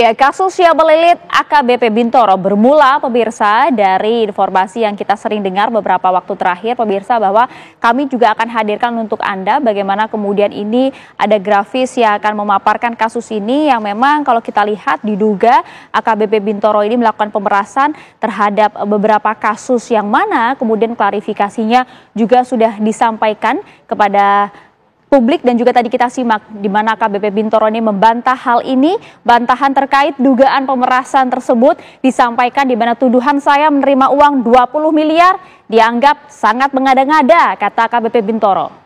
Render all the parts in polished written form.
Ya, kasus yang melilit AKBP Bintoro bermula pemirsa dari informasi yang kita sering dengar beberapa waktu terakhir pemirsa bahwa kami juga akan hadirkan untuk Anda bagaimana kemudian ini ada grafis yang akan memaparkan kasus ini yang memang kalau kita lihat diduga AKBP Bintoro ini melakukan pemerasan terhadap beberapa kasus yang mana kemudian klarifikasinya juga sudah disampaikan kepada publik dan juga tadi kita simak di mana AKBP Bintoro ini membantah hal ini, bantahan terkait dugaan pemerasan tersebut disampaikan di mana tuduhan saya menerima uang 20 miliar dianggap sangat mengada-ngada, kata AKBP Bintoro.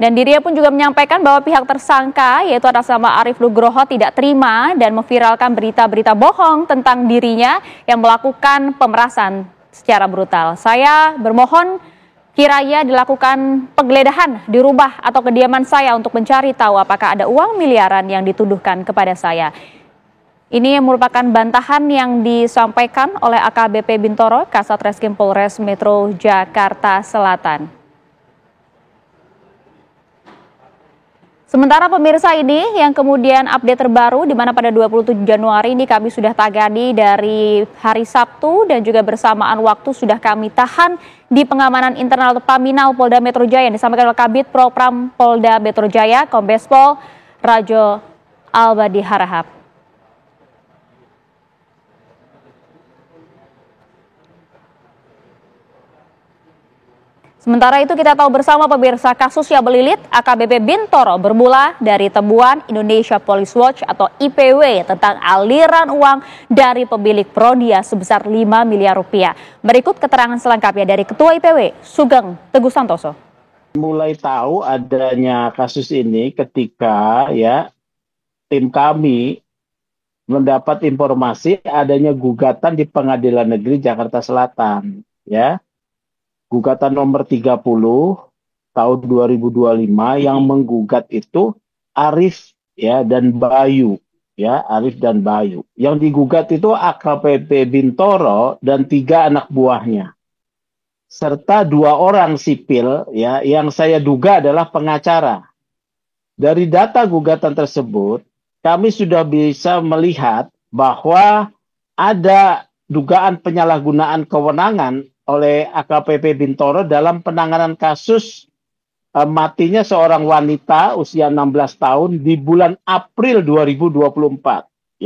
Dan dirinya pun juga menyampaikan bahwa pihak tersangka yaitu atas nama Arief Nugroho tidak terima dan memviralkan berita-berita bohong tentang dirinya yang melakukan pemerasan secara brutal. Saya bermohon kiranya dilakukan penggeledahan di rumah atau kediaman saya untuk mencari tahu apakah ada uang miliaran yang dituduhkan kepada saya. Ini merupakan bantahan yang disampaikan oleh AKBP Bintoro, Kasat Reskrim Polres Metro Jakarta Selatan. Sementara pemirsa ini yang kemudian update terbaru di mana pada 27 Januari ini kami sudah tagadi dari hari Sabtu dan juga bersamaan waktu sudah kami tahan di pengamanan internal Paminal Polda Metro Jaya yang disampaikan oleh Kabid Propram Polda Metro Jaya Kombes Pol Rajo Albadi Harahap. Sementara itu kita tahu bersama pemirsa kasus yang melilit AKBP Bintoro bermula dari temuan Indonesia Police Watch atau IPW tentang aliran uang dari pemilik Prodia sebesar 5 miliar rupiah. Berikut keterangan selengkapnya dari Ketua IPW Sugeng Teguh Santoso. Mulai tahu adanya kasus ini ketika tim kami mendapat informasi adanya gugatan di Pengadilan Negeri Jakarta Selatan Gugatan nomor 30 tahun 2025 yang menggugat itu Arief dan Bayu Arief dan Bayu. Yang digugat itu AKBP Bintoro dan 3 anak buahnya. Serta 2 orang sipil yang saya duga adalah pengacara. Dari data gugatan tersebut, kami sudah bisa melihat bahwa ada dugaan penyalahgunaan kewenangan oleh AKBP Bintoro dalam penanganan kasus matinya seorang wanita usia 16 tahun di bulan April 2024.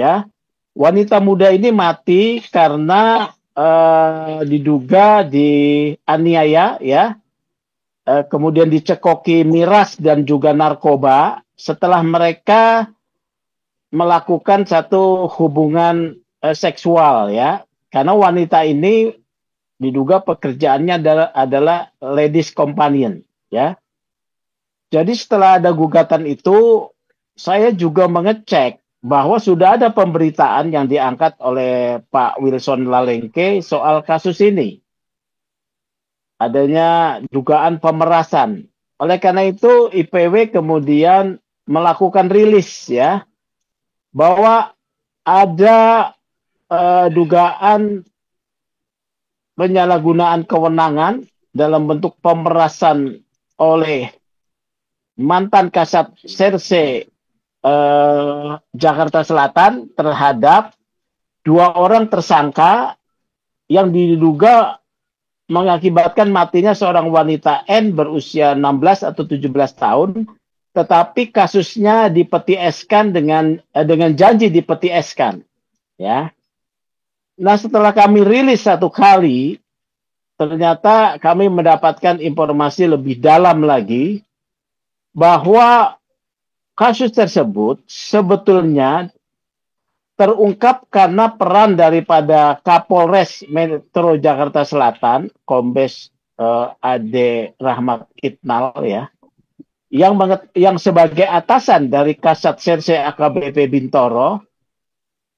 Wanita muda ini mati karena diduga dianiaya, kemudian dicekoki miras dan juga narkoba setelah mereka melakukan satu hubungan seksual karena wanita ini diduga pekerjaannya adalah ladies companion Jadi setelah ada gugatan itu saya juga mengecek bahwa sudah ada pemberitaan yang diangkat oleh Pak Wilson Lalengke soal kasus ini. Adanya dugaan pemerasan. Oleh karena itu IPW kemudian melakukan rilis bahwa ada dugaan penyalahgunaan kewenangan dalam bentuk pemerasan oleh mantan Kasat Serse Jakarta Selatan terhadap 2 orang tersangka yang diduga mengakibatkan matinya seorang wanita N berusia 16 atau 17 tahun, tetapi kasusnya dipeti eskan dengan janji dipeti eskan. Nah, setelah kami rilis 1 kali, ternyata kami mendapatkan informasi lebih dalam lagi bahwa kasus tersebut sebetulnya terungkap karena peran daripada Kapolres Metro Jakarta Selatan, Kombes Ade Rahmat Itnal yang sebagai atasan dari Kasat Serse AKBP Bintoro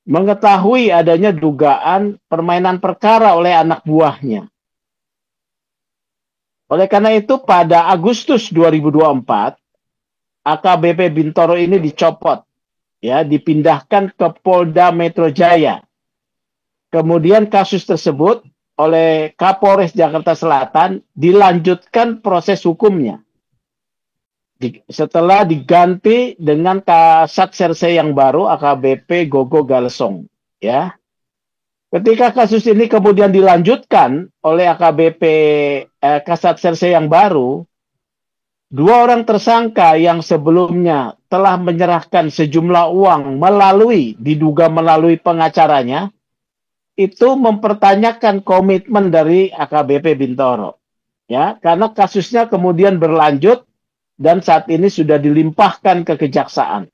mengetahui adanya dugaan permainan perkara oleh anak buahnya. Oleh karena itu pada Agustus 2024 AKBP Bintoro ini dicopot dipindahkan ke Polda Metro Jaya. Kemudian kasus tersebut oleh Kapolres Jakarta Selatan dilanjutkan proses hukumnya. setelah diganti dengan Kasat Serse yang baru AKBP Gogo Galsong, ya. Ketika kasus ini kemudian dilanjutkan oleh AKBP Kasat Serse yang baru, dua orang tersangka yang sebelumnya telah menyerahkan sejumlah uang diduga melalui pengacaranya, itu mempertanyakan komitmen dari AKBP Bintoro. Ya, karena kasusnya kemudian berlanjut dan saat ini sudah dilimpahkan ke kejaksaan.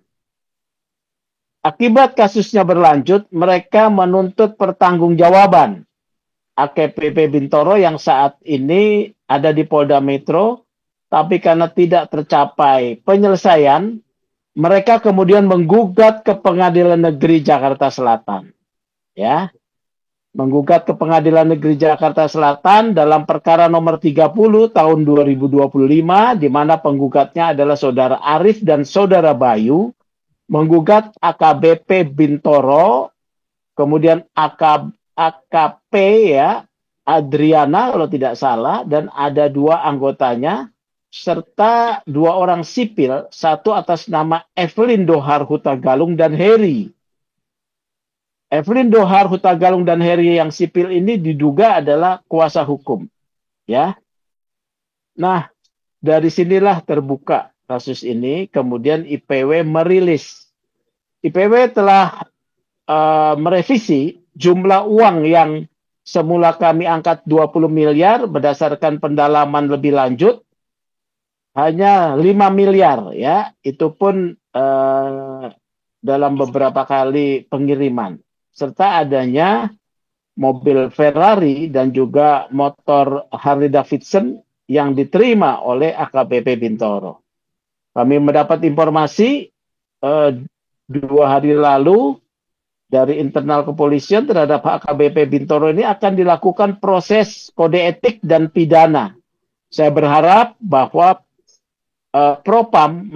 Akibat kasusnya berlanjut, mereka menuntut pertanggungjawaban AKBP Bintoro yang saat ini ada di Polda Metro, tapi karena tidak tercapai penyelesaian, mereka kemudian menggugat ke Pengadilan Negeri Jakarta Selatan. Ya, menggugat ke Pengadilan Negeri Jakarta Selatan dalam perkara nomor 30 tahun 2025, di mana penggugatnya adalah Saudara Arif dan Saudara Bayu, menggugat AKBP Bintoro, kemudian AKP ya, Adriana kalau tidak salah, dan ada dua anggotanya, serta dua orang sipil, satu atas nama Evelyn Dohar Hutagalung dan Heri. Evelyn Dohar Hutagalung dan Heri yang sipil ini diduga adalah kuasa hukum. Ya. Nah, dari sinilah terbuka kasus ini, kemudian IPW merilis. IPW telah merevisi jumlah uang yang semula kami angkat 20 miliar berdasarkan pendalaman lebih lanjut hanya 5 miliar ya, itu pun dalam beberapa kali pengiriman, serta adanya mobil Ferrari dan juga motor Harley Davidson yang diterima oleh AKBP Bintoro. Kami mendapat informasi 2 hari lalu dari internal kepolisian terhadap AKBP Bintoro ini akan dilakukan proses kode etik dan pidana. Saya berharap bahwa Propam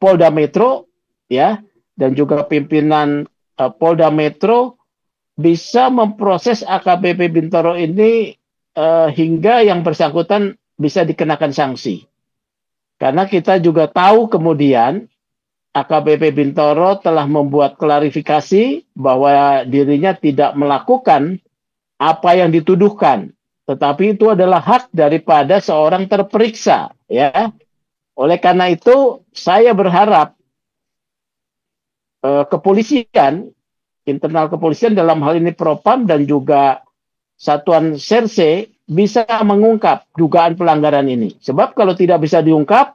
Polda Metro ya dan juga pimpinan Polda Metro bisa memproses AKBP Bintoro ini hingga yang bersangkutan bisa dikenakan sanksi. Karena kita juga tahu kemudian AKBP Bintoro telah membuat klarifikasi bahwa dirinya tidak melakukan apa yang dituduhkan, tetapi itu adalah hak daripada seorang terperiksa, ya. Oleh karena itu, saya berharap kepolisian, internal kepolisian dalam hal ini Propam dan juga Satuan Serse bisa mengungkap dugaan pelanggaran ini. Sebab kalau tidak bisa diungkap,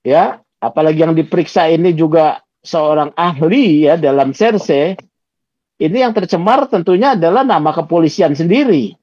ya, apalagi yang diperiksa ini juga seorang ahli ya dalam Serse, ini yang tercemar tentunya adalah nama kepolisian sendiri.